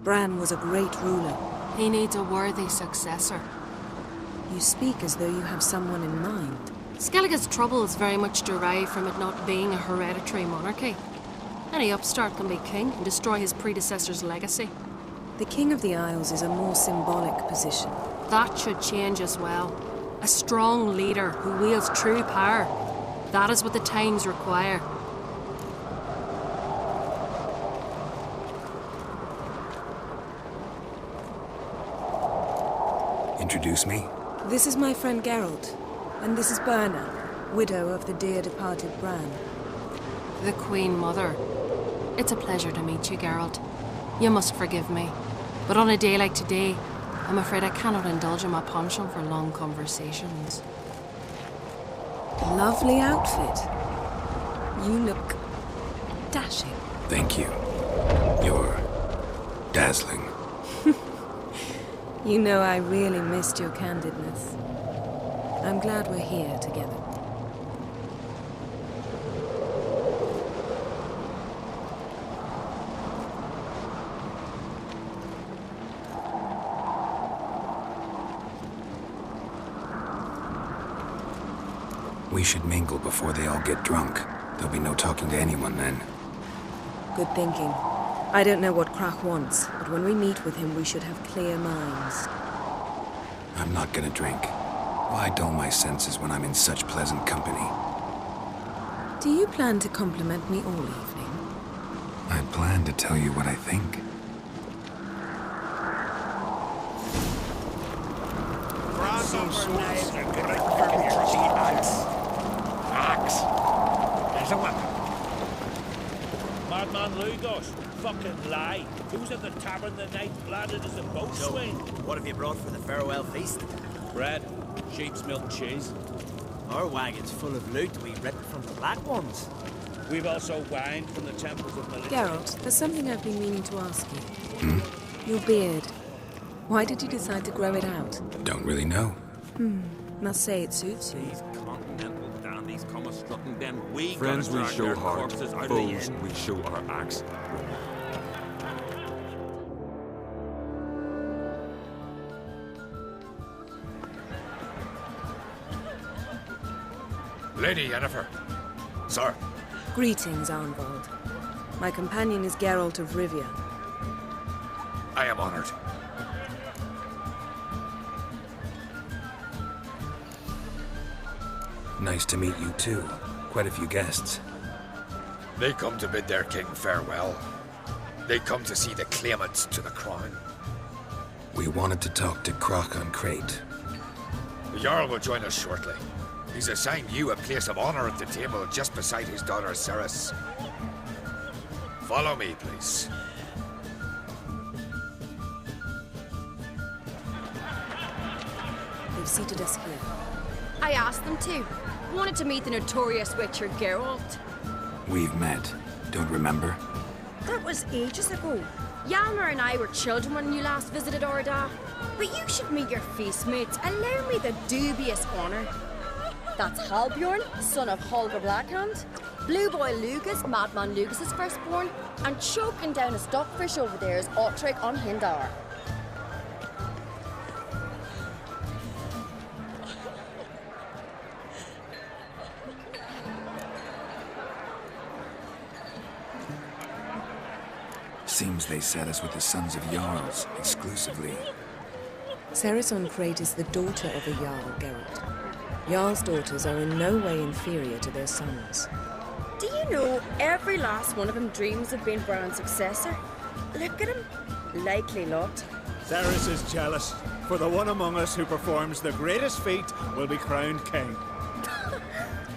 Bran was a great ruler. He needs a worthy successor. You speak as though you have someone in mind. Skellige's troubles very much derive from it not being a hereditary monarchy. Any upstart can be king and destroy his predecessor's legacy. The King of the Isles is a more symbolic position. That should change as well. A strong leader who wields true power. That is what the times require. Introduce me. This is my friend Geralt, and this is Birna, widow of the dear departed Bran. The Queen Mother. It's a pleasure to meet you, Geralt. You must forgive me, but on a day like today, I'm afraid I cannot indulge in my penchant for long conversations. Lovely outfit. You look dashing. Thank you. You're dazzling. You know I really missed your candidness. I'm glad we're here together. We should mingle before they all get drunk. There'll be no talking to anyone then. Good thinking. I don't know what Kral wants, but when we meet with him, we should have clear minds. I'm not gonna drink. Why dull my senses when I'm in such pleasant company? Do you plan to compliment me all evening? I plan to tell you what I think. There's a weapon. Madman Lugos. Fucking lie. Who's at the tavern the night bladdered as a boatswain? What have you brought for the farewell feast? Bread, sheep's milk cheese. Our wagon's full of loot we ripped from the Black Ones. We've also wine from the temples of Melita. Geralt, there's something I've been meaning to ask you. Your beard. Why did you decide to grow it out? Don't really know. Must say it suits you. These continental dandies come a strutting, then we Friends we gotta drag show their heart, corpses out of the foes inn. we show our axe. Lady Yennefer. Sir. Greetings, Arnvald. My companion is Geralt of Rivia. I am honored. Nice to meet you too. Quite a few guests. They come to bid their king farewell. They come to see the claimants to the crown. We wanted to talk to Croc on Crate. The Jarl will join us shortly. He's assigned you a place of honor at the table just beside his daughter Ceres. Follow me, please. They've seated us here. I asked them to. Wanted to meet the notorious witcher Geralt. We've met. Don't remember? That was ages ago. Yalmer and I were children when you last visited Orda. But you should meet your feast mates. Allow me the dubious honor. That's Halbjorn, son of Holger Blackhand. Blue Boy Lugas, Madman Lugas' firstborn. And choking down a stockfish over there is Otrek on Hindar. Seems they set us with the sons of Jarls, exclusively. Ceres on Crate is the daughter of a Jarl, Geralt. Jarl's daughters are in no way inferior to their sons. Do you know every last one of them dreams of being Bran's successor? Look at him. Likely lot. Ceres is jealous, for the one among us who performs the greatest feat will be crowned king.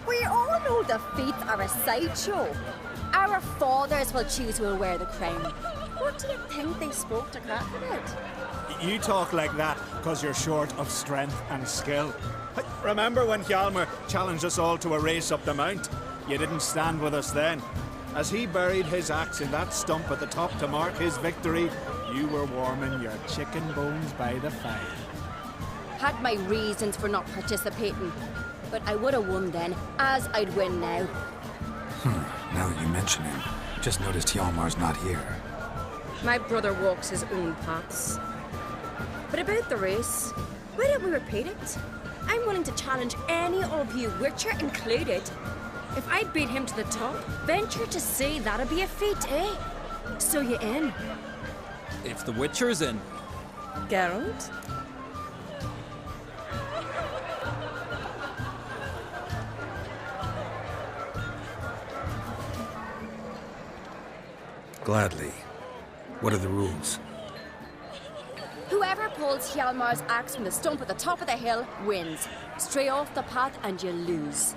We all know the feats are a sideshow. Our fathers will choose who will wear the crown. What do you think they spoke to Kral about? You talk like that because you're short of strength and skill. Remember when Hjalmar challenged us all to a race up the mount? You didn't stand with us then. As he buried his axe in that stump at the top to mark his victory, you were warming your chicken bones by the fire. Had my reasons for not participating, but I would have won then, as I'd win now. Now that you mention him, just noticed Hjalmar's not here. My brother walks his own paths. But about the race, why don't we repeat it? I'm willing to challenge any of you, Witcher included. If I beat him to the top, venture to say that'd be a feat, eh? So you in? If the Witcher's in. Geralt? Gladly. What are the rules? Whoever pulls Hjalmar's axe from the stump at the top of the hill wins. Stray off the path and you lose.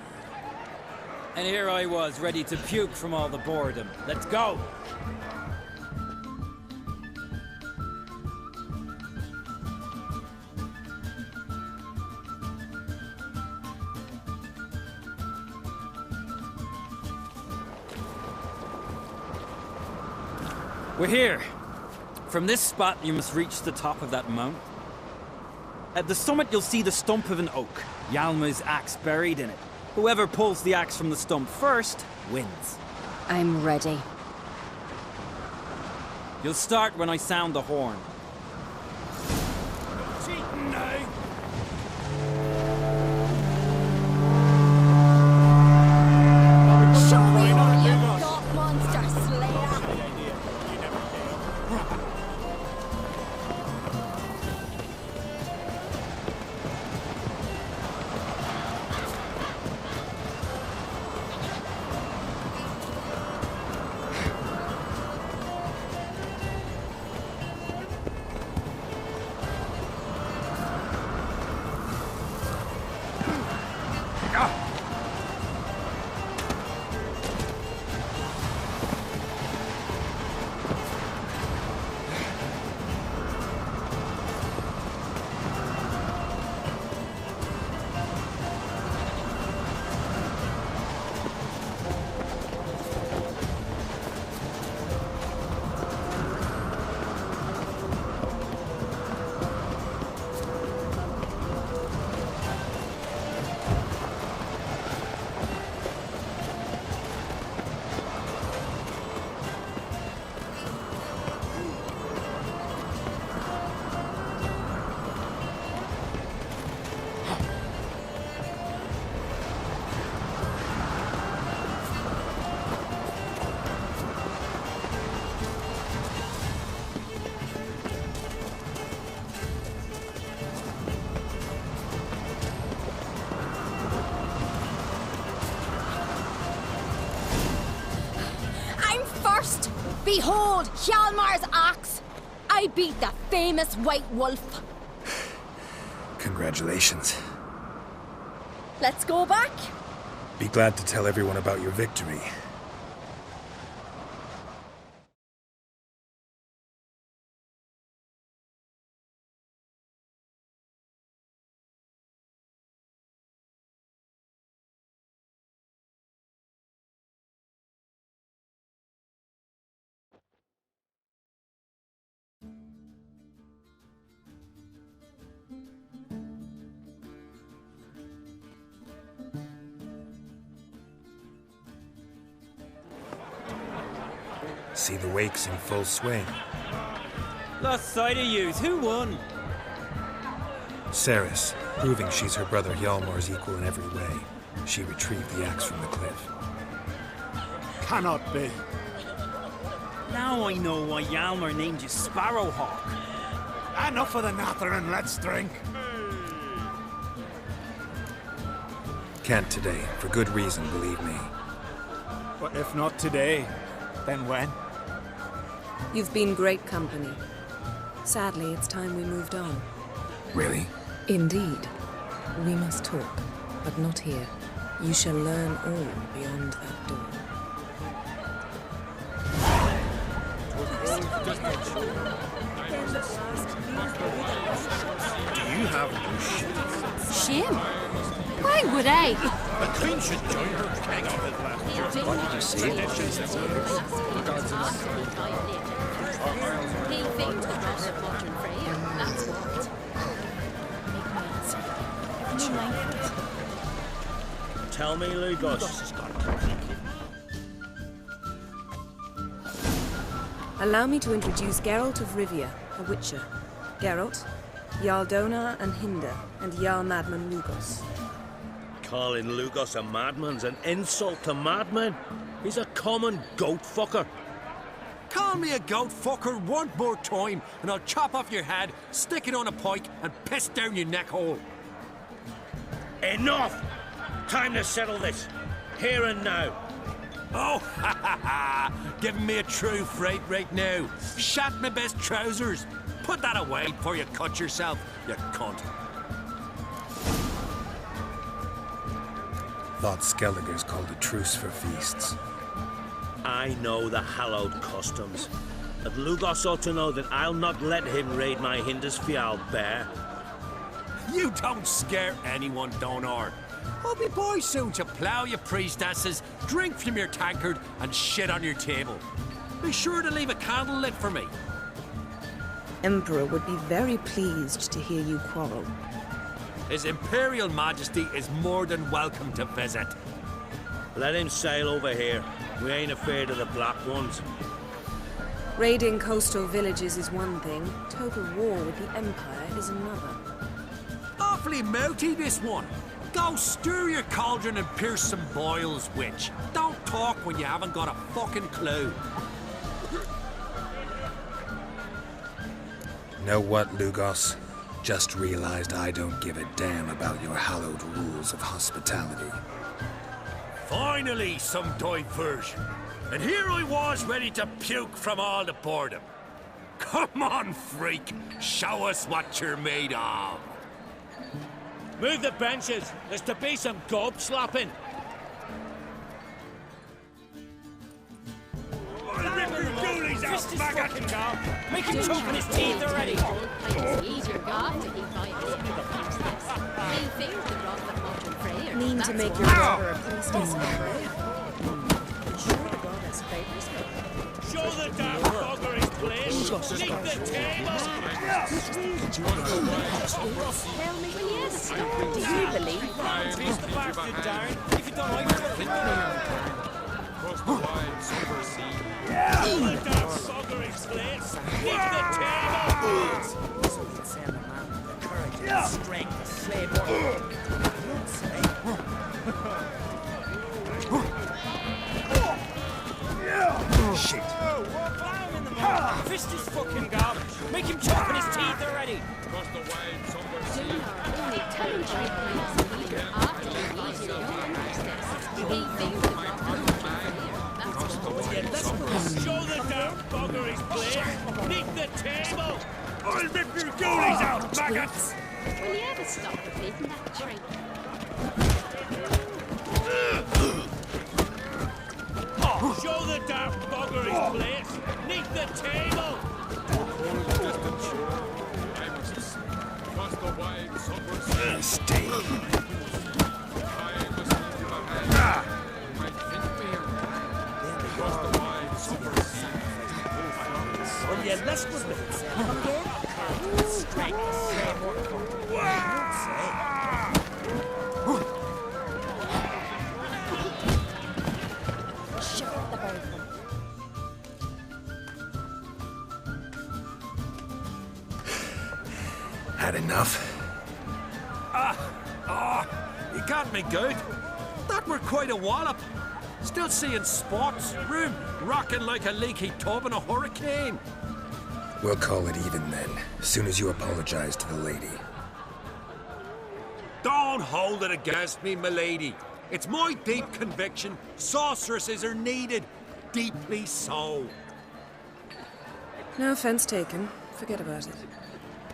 And here I was, ready to puke from all the boredom. Let's go! We're here. From this spot, you must reach the top of that mountain. At the summit, you'll see the stump of an oak, Hjalmar's axe buried in it. Whoever pulls the axe from the stump first, wins. I'm ready. You'll start when I sound the horn. Cheating now. Show me what you got, monster slayer! Behold, Hjalmar's axe! I beat the famous White Wolf. Congratulations. Let's go back. Be glad to tell everyone about your victory. See the wakes in full swing. Lost sight of yous. Who won? Ceres, proving she's her brother Hjalmar's equal in every way. She retrieved the axe from the cliff. Cannot be. Now I know why Hjalmar named you Sparrowhawk. Enough of the natter and let's drink. Can't today, for good reason, believe me. But if not today, then when? You've been great company. Sadly, it's time we moved on. Really? Indeed. We must talk, but not here. You shall learn all beyond that door. Do you have no shit? Shame? Why would I? The Queen should join her. Hang on his last year. What did you say? Tell me, Lugos. Allow me to introduce Geralt of Rivia, a witcher. Geralt, Jarl Donar and Hinder, and Jarl Madman Lugos. Calling Lugos a madman's an insult to madmen. He's a common goat fucker. Call me a goat fucker one more time, and I'll chop off your head, stick it on a pike, and piss down your neck hole. Enough! Time to settle this. Here and now. Oh, ha ha ha! Giving me a true fright right now. Shat my best trousers. Put that away before you cut yourself, you cunt. Thought Skelliger's called a truce for feasts. I know the hallowed customs. But Lugos ought to know that I'll not let him raid my Hindisfial bear. You don't scare anyone, Donar. I'll be boy soon to plough your priestesses, drink from your tankard, and shit on your table. Be sure to leave a candle lit for me. Emperor would be very pleased to hear you quarrel. His Imperial Majesty is more than welcome to visit. Let him sail over here. We ain't afraid of the Black Ones. Raiding coastal villages is one thing. Total war with the Empire is another. Awfully mouty, this one. Go stir your cauldron and pierce some boils, witch. Don't talk when you haven't got a fucking clue. Know what, Lugos? Just realized I don't give a damn about your hallowed rules of hospitality. Finally, some diversion. And here I was ready to puke from all the boredom. Come on, freak. Show us what you're made of. Move the benches. There's to be some gob slapping. I'll rip your goolies out, maggot! Make him choke in his teeth already! Mean to make your daughter a priestess of Kral? Sure the goddess favors her. Show the damn bugger his place. Leave the table. Tell me when you had a story. Do you believe that? Face the bastard down. If you don't like fucking Across the wide silver sea. Show the damn bugger his place. Leave the table. So he'd send a man with the courage and strength to slay more. You'd say. Shit. Fist his fucking garbage. Make him choke in his teeth already. Across the wide silver sea. Only tell him after he leaves your young priestess. He thinks the rock Across the wide silver sea. Show the damn bugger his place. Leave the table. I'll rip your goolies out, maggots! Will you ever stop repeating that drink? Show the damn bugger his place. Leave the table. Distant shore. I must across the wide silver sea. Stay. I must leave my hand. I think me across the wide silver sea. Well, yeah, let's go with it. Come again? Strength to slay more. You'd say. Had enough? You got me good. That were quite a wallop. Still seeing spots, room rocking like a leaky tub in a hurricane. We'll call it even then, as soon as you apologize to the lady. Don't hold it against me, milady. It's my deep conviction sorceresses are needed. Deeply so. No offense taken. Forget about it.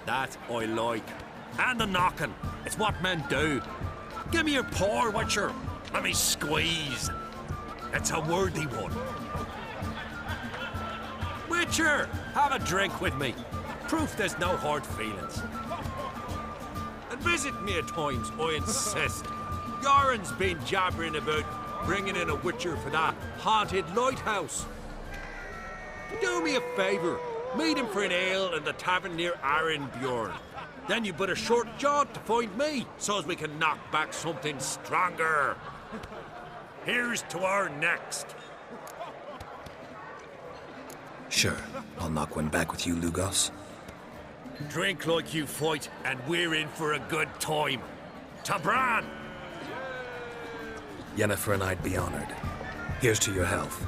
That I like. And the knocking. It's what men do. Give me your paw, Witcher. Let me squeeze. It's a worthy one. Witcher, have a drink with me. Proof there's no hard feelings. And visit me at times, I insist. Yoren's been jabbering about bringing in a Witcher for that haunted lighthouse. Do me a favour. Meet him for an ale in the tavern near Arenbjorn. Then you but a short jaunt to find me, so as we can knock back something stronger. Here's to our next. Sure, I'll knock one back with you, Lugos. Drink like you fight, and we're in for a good time. Tabran! Yennefer and I'd be honored. Here's to your health.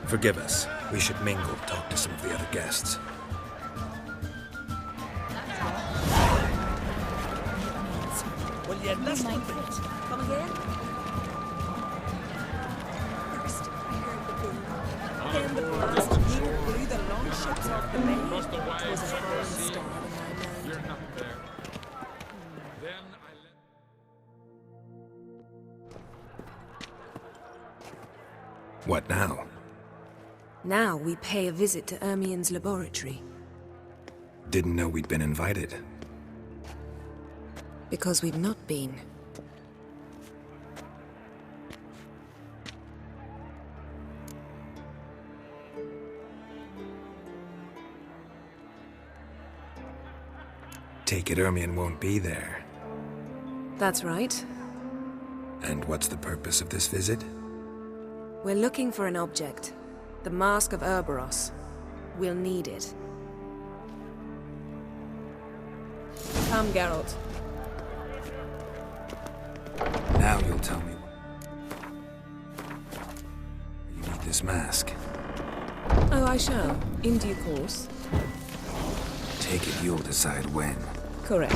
Forgive us. We should mingle, talk to some of the other guests. Will you listen a bit? Come again? First, I heard the boom. Then the blast here blew the longships off the bay. It was a falling star in my mind. You're not there. Then I let... What now? Now we pay a visit to Ermien's laboratory. Didn't know we'd been invited. Because we've not been. Take it Ermien won't be there. That's right. And what's the purpose of this visit? We're looking for an object. The Mask of Cerberus. We'll need it. Come, Geralt. Now you'll tell me. You need this mask. Oh, I shall. In due course. Take it you'll decide when. Correct.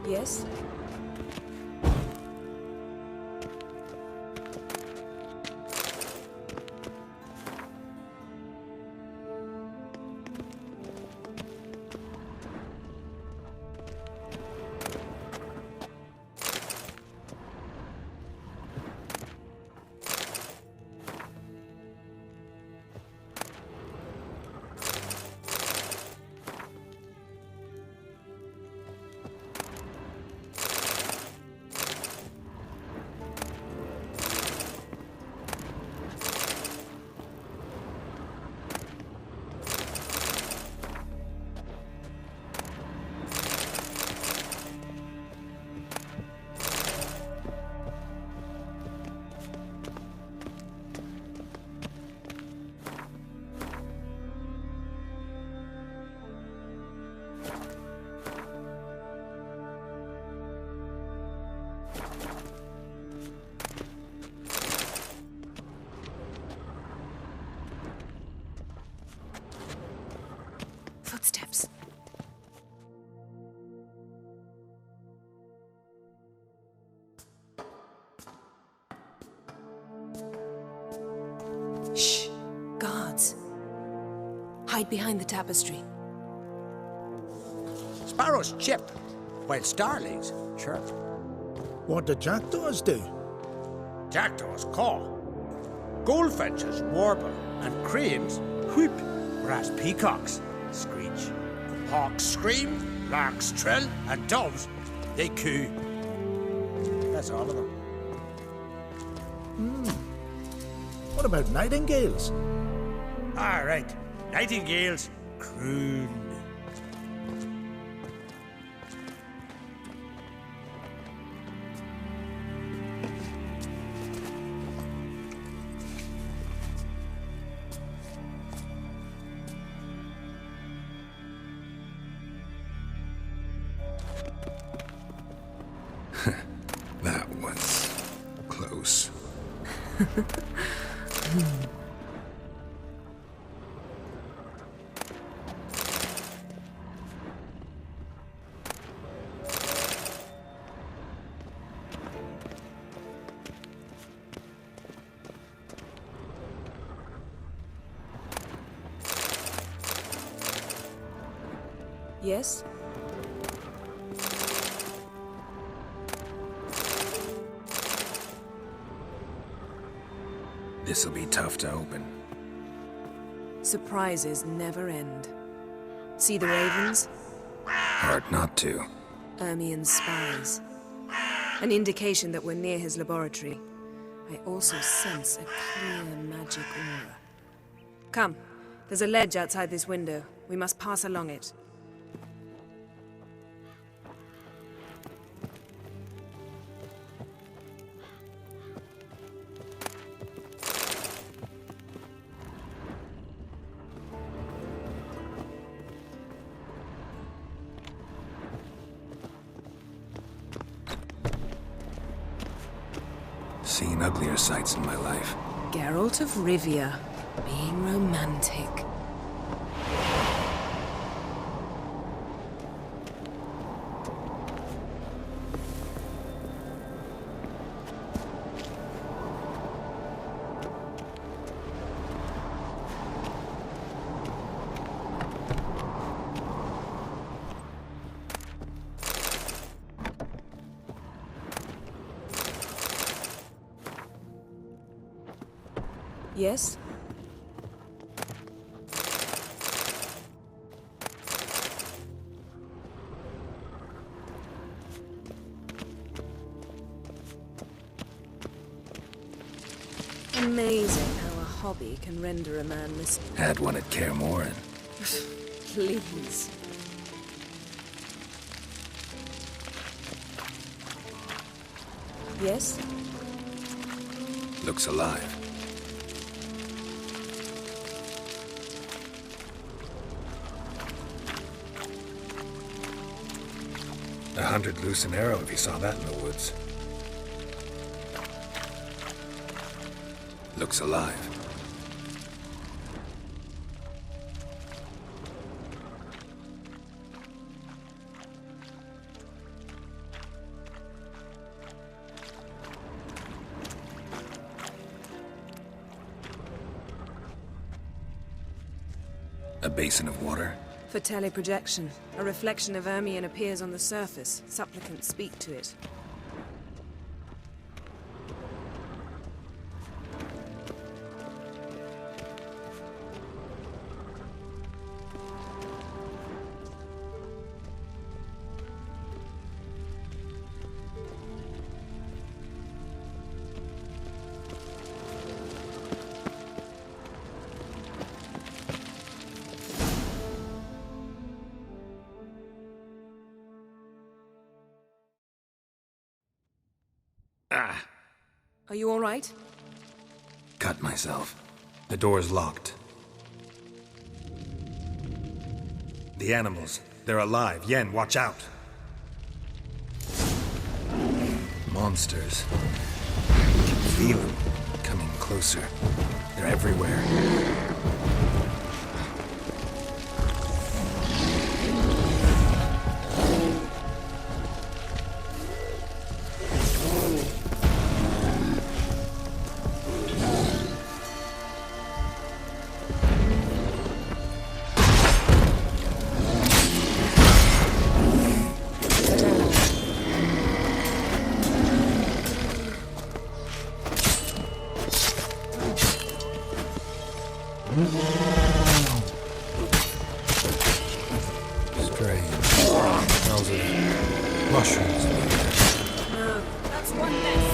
Yes? Footsteps. Shh. Guards. Hide behind the tapestry. Sparrows chip, while starlings chirp. What do jackdaws do? Jackdaws caw. Goldfinches warble, and cranes whoop, whereas peacocks screech. Hawks scream, larks trill, and doves, they coo. That's all of them. What about nightingales? All right, nightingales croon. That was close. Yes? This'll be tough to open. Surprises never end. See the ravens? Hard not to. Ermien's spies. An indication that we're near his laboratory. I also sense a clear magic aura. Come, there's a ledge outside this window. We must pass along it. Seen uglier sights in my life. Geralt of Rivia, being romantic. Yes? Amazing how a hobby can render a man listless. Had one at Kaer Morhen. Please. Yes? Looks alive. A 100 loose an arrow if you saw that in the woods. Looks alive. A basin of water. For teleprojection. A reflection of Ermien appears on the surface. Supplicants speak to it. Ah! Are you all right? Cut myself. The door's locked. The animals. They're alive. Yen, watch out! Monsters. I can feel them coming closer. They're everywhere. Strange. Smells of mushrooms. No, that's one less.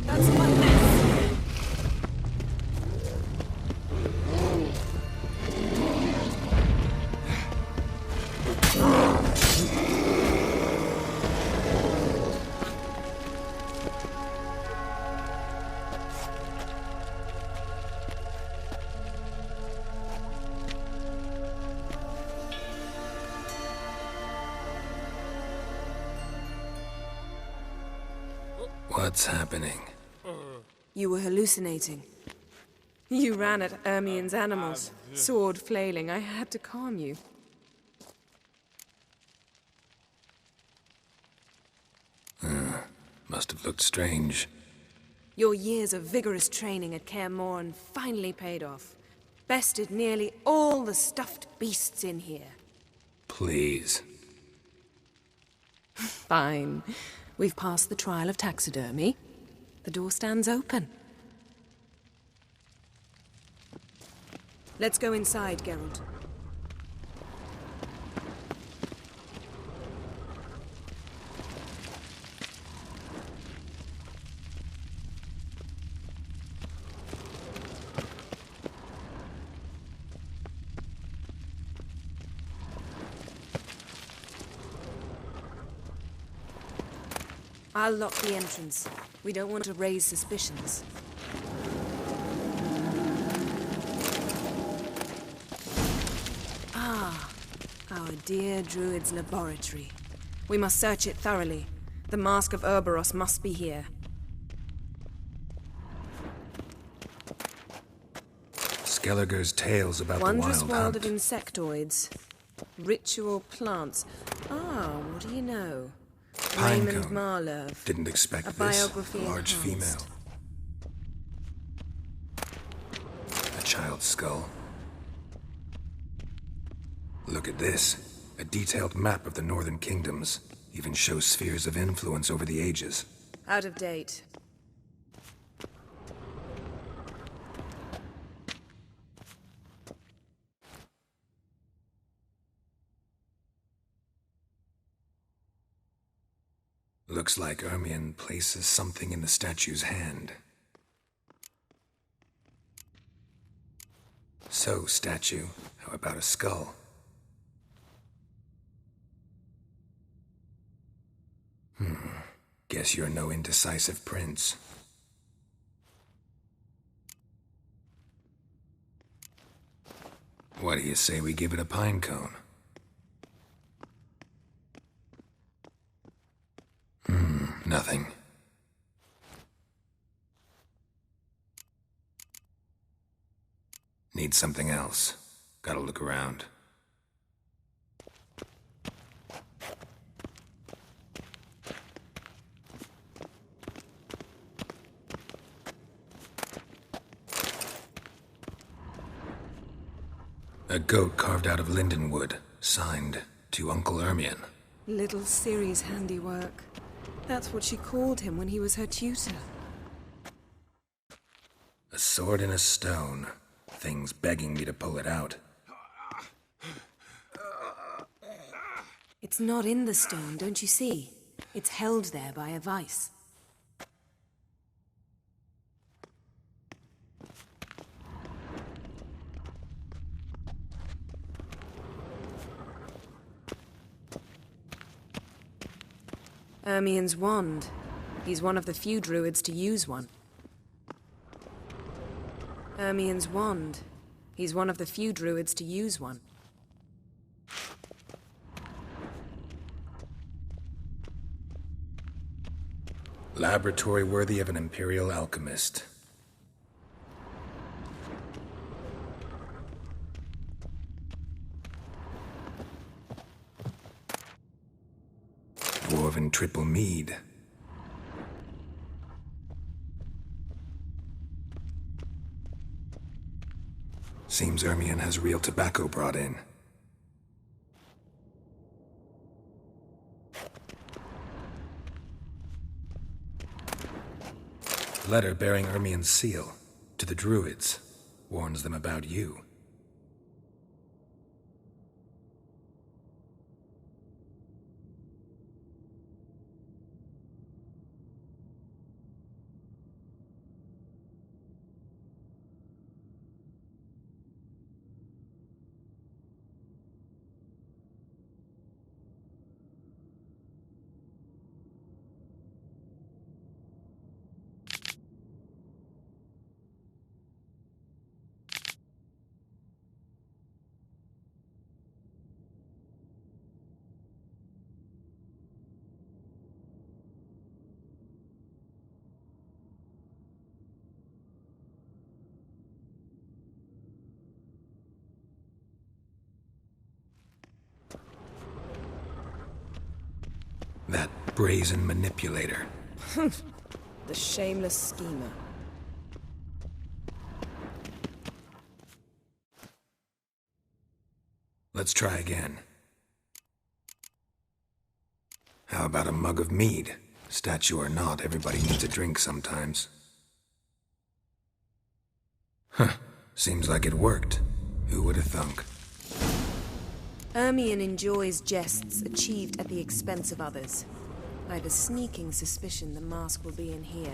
That's one less. What's happening? You were hallucinating. You ran at Ermien's animals, sword flailing. I had to calm you. Must have looked strange. Your years of vigorous training at Kaer Morhen finally paid off. Bested nearly all the stuffed beasts in here. Please. Fine. We've passed the trial of taxidermy. The door stands open. Let's go inside, Geralt. I'll lock the entrance. We don't want to raise suspicions. Ah, our dear Druid's laboratory. We must search it thoroughly. The Mask of Urboros must be here. Skelliger's tales about Wondrous the world wild of hunt. insectoids. Ritual plants. Ah, what do you know? Pinecone. Raymond Marlev. Didn't expect A this. biography Large enhanced. female. A child's skull. Look at this. A detailed map of the Northern Kingdoms. Even shows spheres of influence over the ages. Out of date. Looks like Ermion places something in the statue's hand. So, statue, how about a skull? Guess you're no indecisive prince. What do you say we give it a pine cone? Nothing. Need something else. Gotta look around. A goat carved out of linden wood, signed to Uncle Ermion. Little Ciri's handiwork. That's what she called him when he was her tutor. A sword and a stone. Thing's begging me to pull it out. It's not in the stone, don't you see? It's held there by a vice. Ermion's wand. He's one of the few druids to use one. Ermion's wand. He's one of the few druids to use one. Laboratory worthy of an imperial alchemist. Dwarven triple mead. Seems Ermion has real tobacco brought in. Letter bearing Ermion's seal to the druids. Warns them about you. That brazen manipulator. The shameless schemer. Let's try again. How about a mug of mead? Statue or not, everybody needs a drink sometimes. Huh. Seems like it worked. Who would have thunk? Ermion enjoys jests achieved at the expense of others. I have a sneaking suspicion the mask will be in here.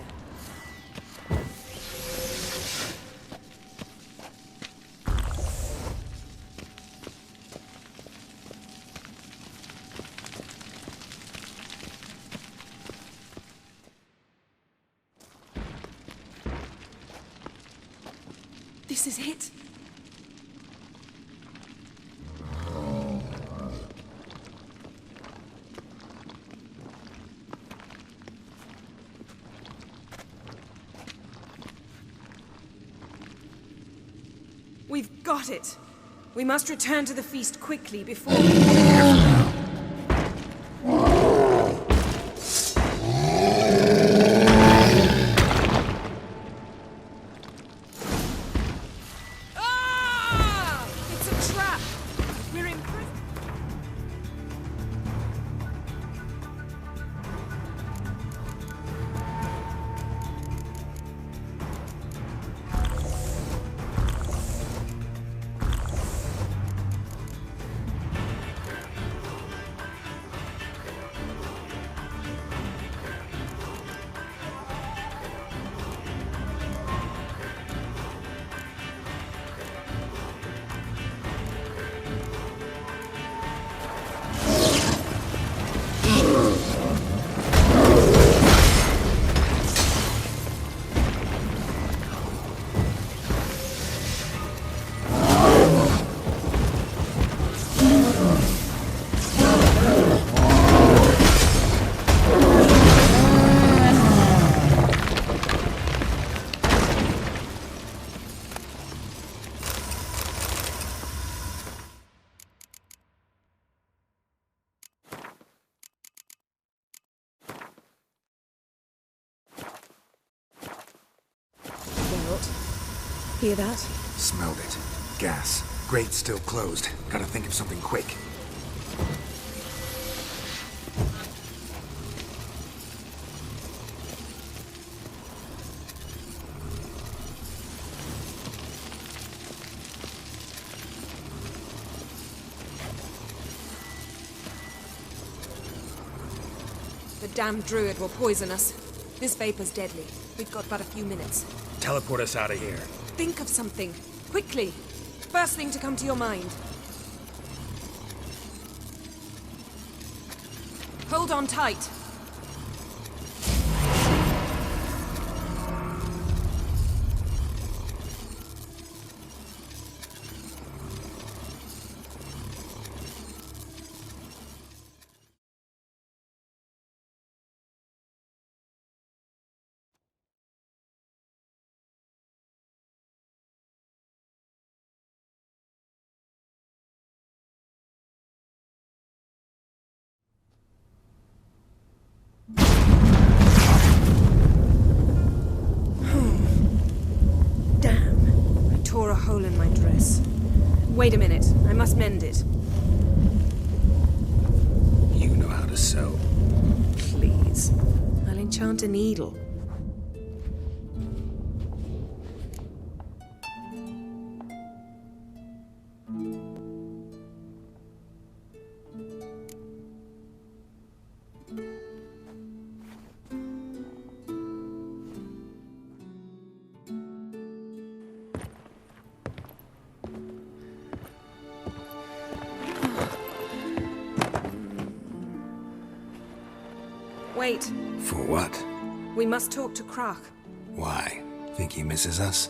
This is it. We've got it. We must return to the feast quickly before... Ah! It's a trap. We're in prison. Hear that? Smelled it. Gas. Grate's still closed. Gotta think of something quick. The damned druid will poison us. This vapor's deadly. We've got but a few minutes. Teleport us out of here. Think of something. Quickly. First thing to come to your mind. Hold on tight. Damn. I tore a hole in my dress. Wait a minute. I must mend it. You know how to sew. Please. I'll enchant a needle. Wait. For what? We must talk to Kral. Why? Think he misses us?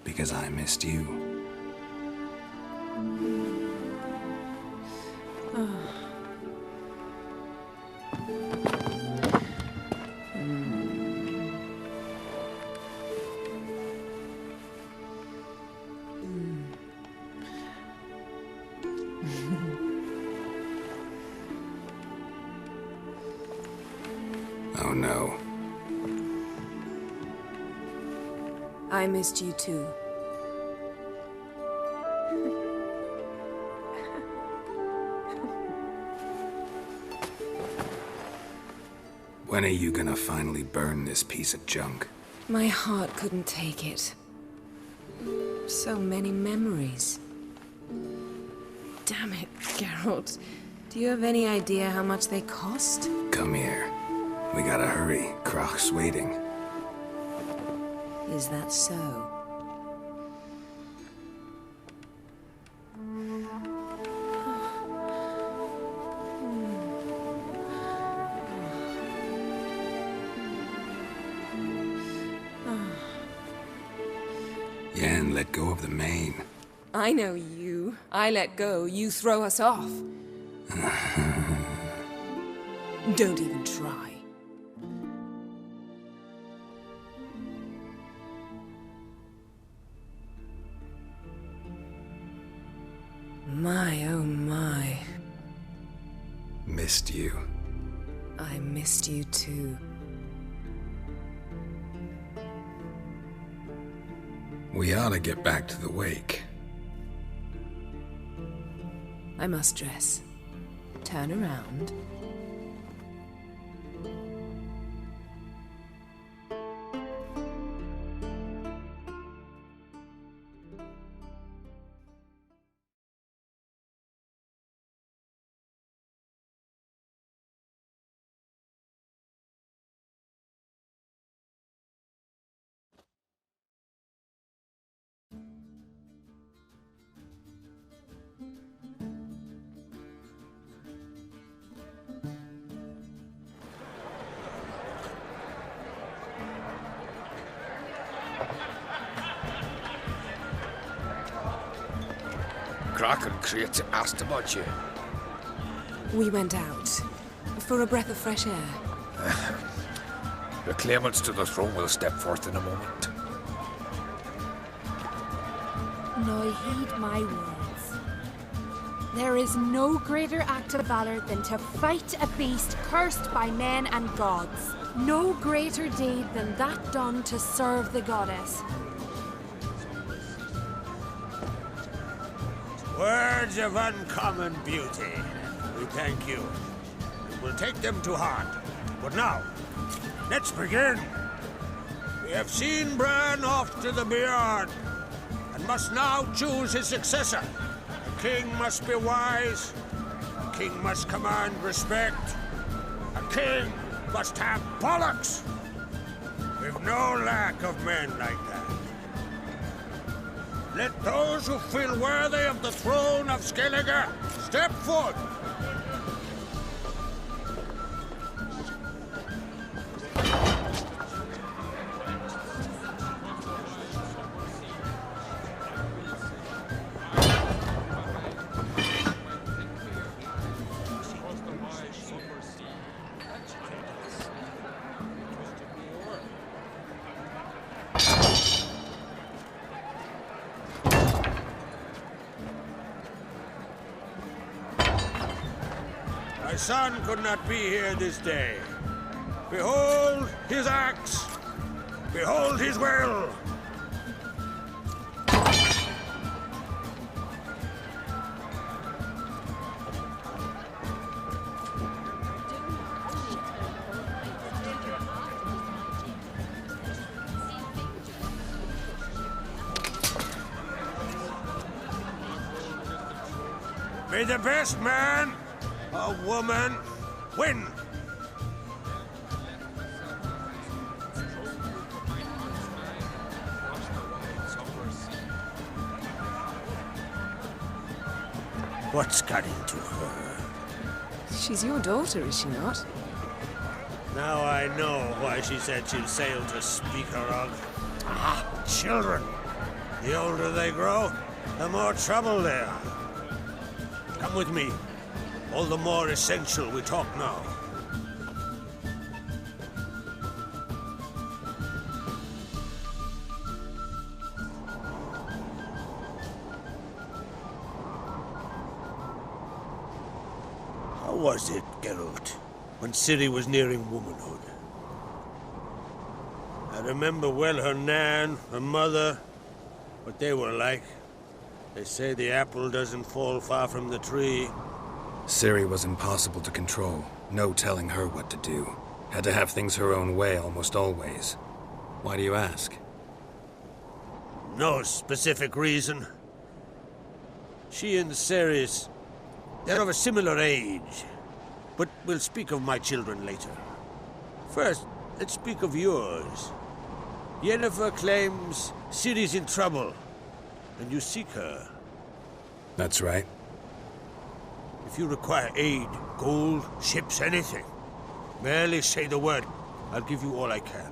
Because I missed you. Oh no. I missed you too. When are you gonna finally burn this piece of junk? My heart couldn't take it. So many memories. Damn it, Geralt. Do you have any idea how much they cost? Come here. We gotta hurry. Krach's waiting. Is that so? Yen, let go of the mane. I know you. I let go, you throw us off. Don't even try. My, oh my. Missed you. I missed you too. We ought to get back to the wake. I must dress. Turn around. Kraken creates asked about you. We went out. For a breath of fresh air. The claimants to the throne will step forth in a moment. Now heed my words. There is no greater act of valor than to fight a beast cursed by men and gods. No greater deed than that done to serve the goddess. Words of uncommon beauty. We thank you. We'll take them to heart. But now, let's begin. We have seen Bran off to the Beyond, and must now choose his successor. A king must be wise. A king must command respect. A king must have bollocks. We've no lack of men like that. Let those who feel worthy of the throne of Skellige step forth. My son could not be here this day. Behold his axe. Behold his will. May the best man or woman win. What's got into her? She's your daughter, is she not? Now I know why she said she'd sail to speak her of. Ah, children. The older they grow, the more trouble they are. Come with me. All the more essential we talk now. How was it, Geralt, when Ciri was nearing womanhood? I remember well her nan, her mother, what they were like. They say the apple doesn't fall far from the tree. Ciri was impossible to control. No telling her what to do. Had to have things her own way almost always. Why do you ask? No specific reason. She and Ceres, they're of a similar age. But we'll speak of my children later. First, let's speak of yours. Yennefer claims Ciri's in trouble, and you seek her. That's right. If you require aid, gold, ships, anything, merely say the word. I'll give you all I can.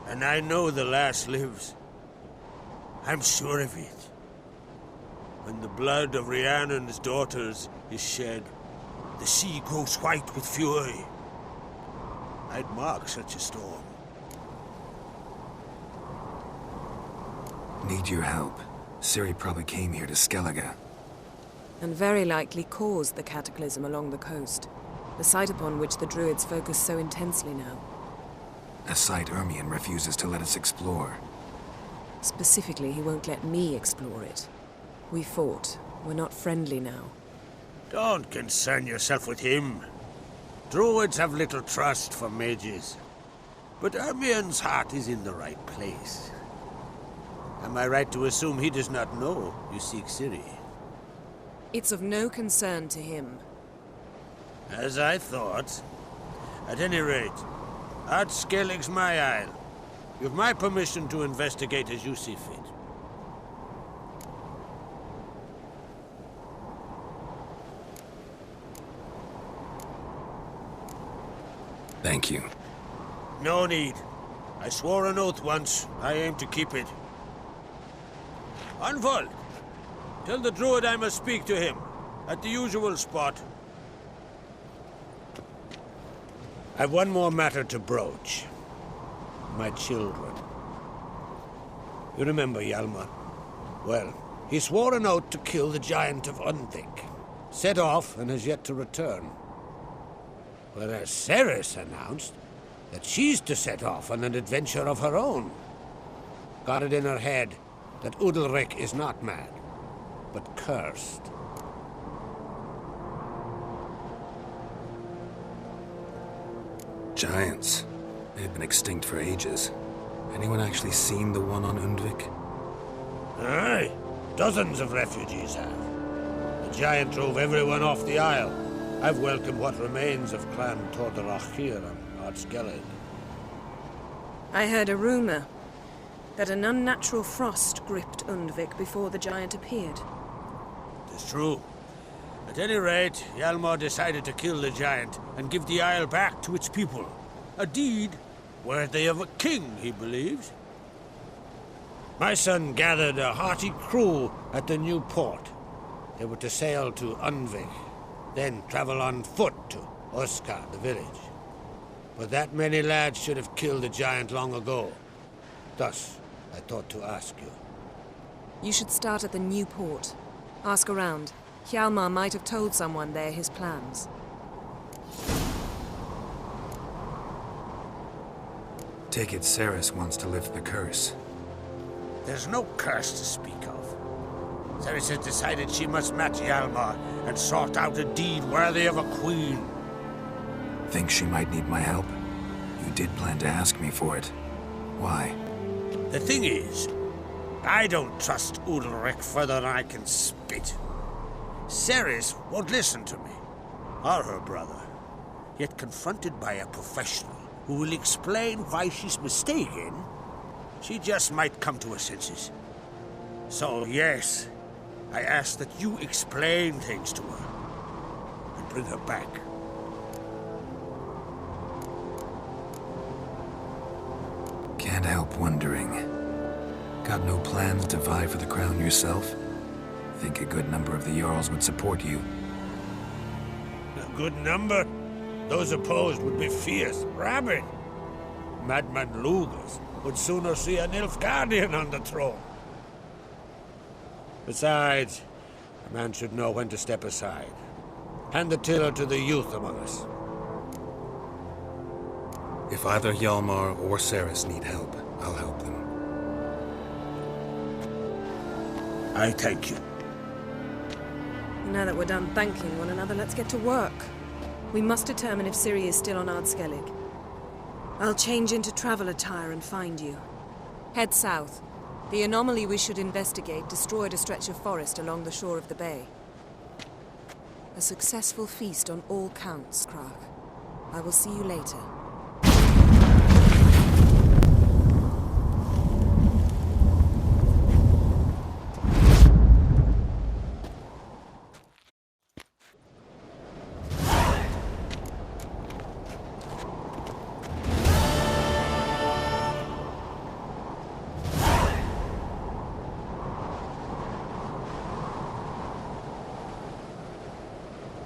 And I know the lass lives. I'm sure of it. When the blood of Rhiannon's daughters is shed, the sea grows white with fury. I'd mark such a storm. Need your help. Ciri probably came here to Skellige. And very likely caused the cataclysm along the coast, the site upon which the Druids focus so intensely now. A site Ermion refuses to let us explore. Specifically, he won't let me explore it. We fought. We're not friendly now. Don't concern yourself with him. Druids have little trust for mages. But Ermion's heart is in the right place. Am I right to assume he does not know you seek Ciri? It's of no concern to him. As I thought. At any rate, Art Skellig's my isle. You've my permission to investigate as you see fit. Thank you. No need. I swore an oath once. I aim to keep it. Unfold. Tell the druid I must speak to him. At the usual spot. I've one more matter to broach. My children. You remember Hjalmar? Well, he swore an oath to kill the giant of Undvik. Set off and has yet to return. Whereas Ceres announced that she's to set off on an adventure of her own. Got it in her head that Udalric is not mad, but cursed. Giants. They've been extinct for ages. Anyone actually seen the one on Undvik? Aye. Dozens of refugees have. The giant drove everyone off the isle. I've welcomed what remains of Clan Tordarach here on Ardskellig. I heard a rumor that an unnatural frost gripped Undvik before the giant appeared. It's true. At any rate, Hjalmar decided to kill the giant and give the isle back to its people. A deed worthy of a king, he believes. My son gathered a hearty crew at the new port. They were to sail to Undvik, then travel on foot to Oskar, the village. But that many lads should have killed the giant long ago. Thus, I thought to ask you. You should start at the new port. Ask around. Hjalmar might have told someone there his plans. Take it Ceres wants to lift the curse. There's no curse to speak of. Ceres has decided she must match Hjalmar and sort out a deed worthy of a queen. Think she might need my help? You did plan to ask me for it. Why? The thing is, I don't trust Udalric further than I can spit. Ceres won't listen to me, or her brother. Yet confronted by a professional who will explain why she's mistaken, she just might come to her senses. So yes, I ask that you explain things to her and bring her back. Can't help wondering. Got no plans to vie for the crown yourself? Think a good number of the Jarls would support you. A good number? Those opposed would be fierce, rabid. Madman Lugas would sooner see an Nilfgaardian on the throne. Besides, a man should know when to step aside. Hand the tiller to the youth among us. If either Hjalmar or Ceres need help, I'll help them. I thank you. Now that we're done thanking one another, let's get to work. We must determine if Ciri is still on Ardskellig. I'll change into travel attire and find you. Head south. The anomaly we should investigate destroyed a stretch of forest along the shore of the bay. A successful feast on all counts, Kral. I will see you later.